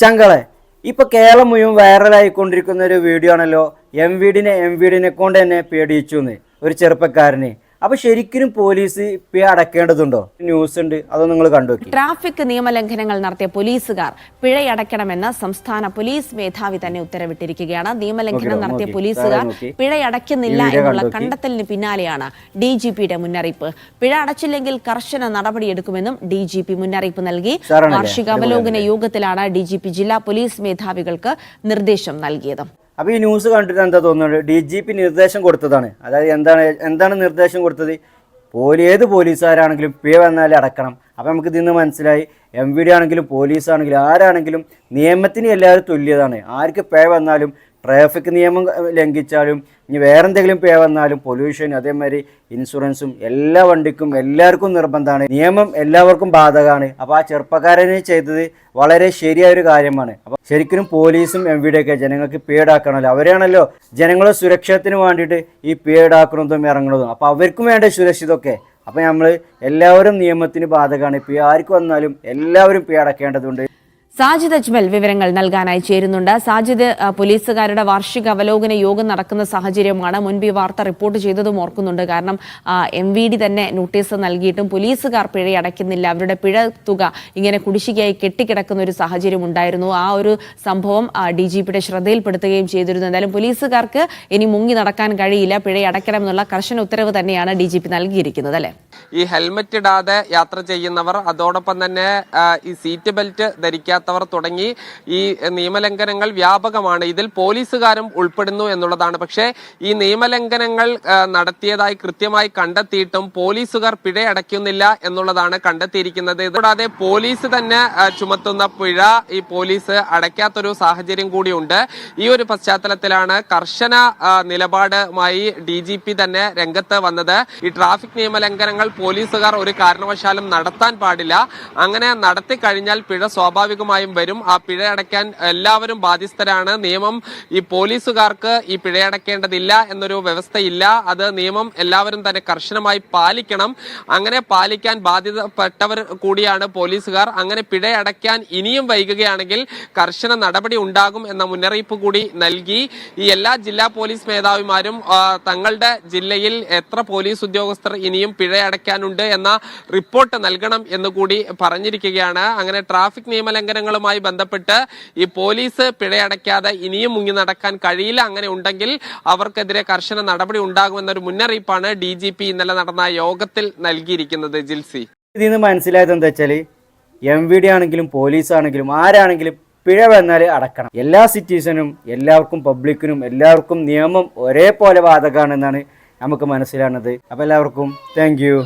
ചങ്കളെ ഇപ്പൊ കേരളം മുഴുവൻ വൈറലായിക്കൊണ്ടിരിക്കുന്ന ഒരു വീഡിയോ ആണല്ലോ. എം വീഡിനെ കൊണ്ട് തന്നെ പേടിച്ചു ഒരു ചെറുപ്പക്കാരന്. അപ്പൊ ശരിക്കും പോലീസ് ഇപ്പൊ അടക്കേണ്ടതുണ്ടോ? ന്യൂസ് ഉണ്ട്, അതൊന്നും നിങ്ങൾ കണ്ടുനോക്കി. ട്രാഫിക് നിയമലംഘനങ്ങൾ നടത്തിയ പോലീസുകാർ പിഴയടയ്ക്കണമെന്ന് സംസ്ഥാന പോലീസ് മേധാവി തന്നെ ഉത്തരവിട്ടിരിക്കുകയാണ്. നിയമലംഘനം നടത്തിയ പോലീസുകാർ പിഴയടയ്ക്കുന്നില്ല എന്നുള്ള കണ്ടെത്തലിന് പിന്നാലെയാണ് DGPയുടെ മുന്നറിയിപ്പ്. പിഴ അടച്ചില്ലെങ്കിൽ കർശന നടപടിയെടുക്കുമെന്നും DGP മുന്നറിയിപ്പ് നൽകി. വാർഷിക അവലോകന യോഗത്തിലാണ് DGP ജില്ലാ പോലീസ് മേധാവികൾക്ക് നിർദ്ദേശം നൽകിയത്. അപ്പോൾ ഈ ന്യൂസ് കണ്ടിട്ട് എന്താ തോന്നുന്നത്? DGP നിർദ്ദേശം കൊടുത്തതാണ്. അതായത് എന്താണ് നിർദ്ദേശം കൊടുത്തത്? ഏത് പോലീസുകാരാണെങ്കിലും പിഴ വന്നാൽ അടക്കണം. അപ്പോൾ നമുക്ക് ഇതിൽ നിന്ന് മനസ്സിലായി, MVD ആണെങ്കിലും പോലീസാണെങ്കിലും ആരാണെങ്കിലും നിയമത്തിന് എല്ലാവരും തുല്യതാണ്. ആർക്ക് പിഴ വന്നാലും, ട്രാഫിക് നിയമം ലംഘിച്ചാലും, ഇനി വേറെ എന്തെങ്കിലും പിഴ വന്നാലും, പൊല്യൂഷൻ, അതേമാതിരി ഇൻഷുറൻസും എല്ലാ വണ്ടിക്കും എല്ലാവർക്കും നിർബന്ധമാണ്. നിയമം എല്ലാവർക്കും ബാധകമാണ്. അപ്പോൾ ആ ചെറുപ്പക്കാരനെ ചെയ്തത് വളരെ ശരിയായൊരു കാര്യമാണ്. അപ്പോൾ ശരിക്കും പോലീസും MVD ഒക്കെ ജനങ്ങൾക്ക് പേടാക്കണമല്ലോ. അവരാണല്ലോ ജനങ്ങളുടെ സുരക്ഷത്തിന് വേണ്ടിയിട്ട് ഈ പേടാക്കുന്നതും ഇറങ്ങുന്നതും. അപ്പോൾ അവർക്കും വേണ്ട സുരക്ഷിതമൊക്കെ. അപ്പോൾ നമ്മൾ എല്ലാവരും നിയമത്തിന് ബാധകമാണ്. ഇപ്പോൾ ആർക്ക് വന്നാലും എല്ലാവരും പേടക്കേണ്ടതുണ്ട്. സാജിദ് അജ്മൽ വിവരങ്ങൾ നൽകാനായി ചേരുന്നുണ്ട്. സാജിദ്, പോലീസുകാരുടെ വാർഷിക അവലോകന യോഗം നടക്കുന്ന സാഹചര്യമാണ്. മുൻപ് ഈ വാർത്ത റിപ്പോർട്ട് ചെയ്തതും ഓർക്കുന്നുണ്ട്. കാരണം MVD തന്നെ നോട്ടീസ് നൽകിയിട്ടും പോലീസുകാർ പിഴയടയ്ക്കുന്നില്ല. അവരുടെ പിഴ തുക ഇങ്ങനെ കുടിശ്ശികയായി കെട്ടിക്കിടക്കുന്ന ഒരു സാഹചര്യം ഉണ്ടായിരുന്നു. ആ ഒരു സംഭവം DGPയുടെ ശ്രദ്ധയിൽപ്പെടുത്തുകയും ചെയ്തിരുന്നു. എന്തായാലും പോലീസുകാർക്ക് ഇനി മുങ്ങി നടക്കാൻ കഴിയില്ല, പിഴയടയ്ക്കണമെന്നുള്ള കർശന ഉത്തരവ് തന്നെയാണ് DGP നൽകിയിരിക്കുന്നത്, അല്ലേ? ഈ ഹെൽമറ്റ് ഇടാതെ യാത്ര ചെയ്യുന്നവർ, അതോടൊപ്പം തന്നെ ഈ സീറ്റ് ബെൽറ്റ് ധരിക്കാത്തവർ തുടങ്ങി ഈ നിയമലംഘനങ്ങൾ വ്യാപകമാണ്. ഇതിൽ പോലീസുകാരും ഉൾപ്പെടുന്നു എന്നുള്ളതാണ്. പക്ഷേ ഈ നിയമലംഘനങ്ങൾ നടത്തിയതായി കൃത്യമായി കണ്ടെത്തിയിട്ടും പോലീസുകാർ പിഴയടയ്ക്കുന്നില്ല എന്നുള്ളതാണ് കണ്ടെത്തിയിരിക്കുന്നത്. കൂടാതെ പോലീസ് തന്നെ ചുമത്തുന്ന പിഴ ഈ പോലീസ് അടയ്ക്കാത്തൊരു സാഹചര്യം കൂടിയുണ്ട്. ഈ ഒരു പശ്ചാത്തലത്തിലാണ് കർശന നിലപാടുമായി DGP തന്നെ രംഗത്ത് വന്നത്. ഈ ട്രാഫിക് നിയമലംഘനങ്ങൾ പോലീസുകാർ ഒരു കാരണവശാലും നടത്താൻ പാടില്ല. അങ്ങനെ നടത്തി കഴിഞ്ഞാൽ പിഴ സ്വാഭാവികമായും വരും. ആ പിഴ അടയ്ക്കാൻ എല്ലാവരും ബാധ്യസ്ഥരാണ്. നിയമം ഈ പോലീസുകാർക്ക് ഈ പിഴയടക്കേണ്ടതില്ല എന്നൊരു വ്യവസ്ഥയില്ല. അത് നിയമം എല്ലാവരും തന്നെ കർശനമായി പാലിക്കണം. അങ്ങനെ പാലിക്കാൻ ബാധ്യതപ്പെട്ടവർ കൂടിയാണ് പോലീസുകാർ. അങ്ങനെ പിഴയടയ്ക്കാൻ ഇനിയും വൈകുകയാണെങ്കിൽ കർശന നടപടി ഉണ്ടാകും എന്ന മുന്നറിയിപ്പ് കൂടി നൽകി. ഈ എല്ലാ ജില്ലാ പോലീസ് മേധാവിമാരും തങ്ങളുടെ ജില്ലയിൽ എത്ര പോലീസ് ഉദ്യോഗസ്ഥർ ഇനിയും പിഴയടയ്ക്കാനുണ്ട് എന്ന റിപ്പോർട്ട് നൽകണം എന്നുകൂടി പറഞ്ഞിരിക്കുകയാണ്. അങ്ങനെ ട്രാഫിക് നിയമലംഘനങ്ങളുമായി ബന്ധപ്പെട്ട് ഈ പോലീസ് പിഴയടയ്ക്കാതെ ഇനിയും മുങ്ങി നടക്കാൻ കഴിയില്ല. അങ്ങനെ ഉണ്ടെങ്കിൽ അവർക്കെതിരെ കർശന നടപടി ഉണ്ടാകുമെന്നൊരു മുന്നറിയിപ്പാണ് DGP ഇന്നലെ നടന്ന യോഗത്തിൽ നൽകിയിരിക്കുന്നത്. ജിൽസി, ഇതിൽ നിന്ന് മനസ്സിലായത് എന്താ വെച്ചാൽ MVD ആണെങ്കിലും പോലീസ് ആണെങ്കിലും ആരാണെങ്കിലും പിഴ വന്നാൽ അടക്കണം. എല്ലാ സിറ്റിസനും, എല്ലാവർക്കും, പബ്ലിക്കിനും എല്ലാവർക്കും നിയമം ഒരേപോലെ ബാധകമാണെന്നാണ് നമുക്ക് മനസ്സിലാകുന്നത്. അപ്പോൾ എല്ലാവർക്കും താങ്ക് യു.